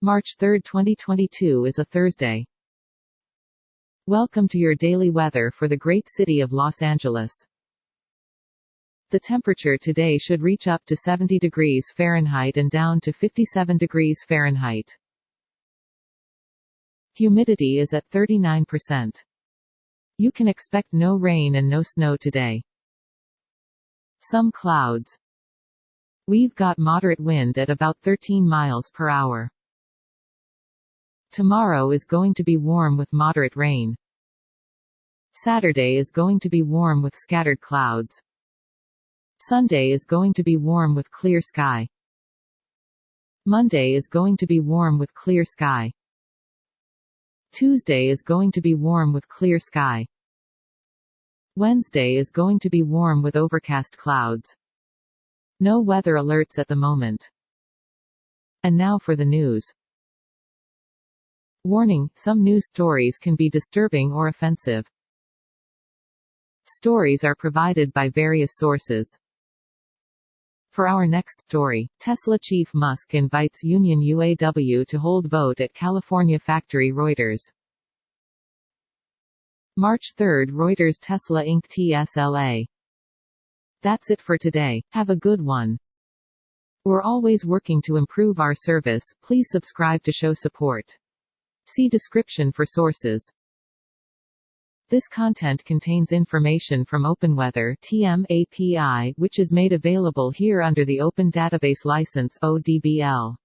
March 3, 2022 is a Thursday. Welcome to your daily weather for the great city of Los Angeles. The temperature today should reach up to 70 degrees Fahrenheit and down to 57 degrees Fahrenheit. Humidity is at 39%. You can expect no rain and no snow today. Some clouds. We've got moderate wind at about 13 miles per hour. Tomorrow is going to be warm with moderate rain. Saturday is going to be warm with scattered clouds. Sunday is going to be warm with clear sky. Monday is going to be warm with clear sky. Tuesday is going to be warm with clear sky. Wednesday is going to be warm with overcast clouds. No weather alerts at the moment. And now for the news. Warning: some news stories can be disturbing or offensive. Stories are provided by various sources. For our next story, Tesla chief Musk invites union UAW to hold vote at California factory. Reuters. March 3, Reuters. Tesla Inc. TSLA. That's it for today. Have a good one. We're always working to improve our service. Please subscribe to show support. See description for sources. This content contains information from OpenWeather (TM) API, which is made available here under the Open Database License (ODBL).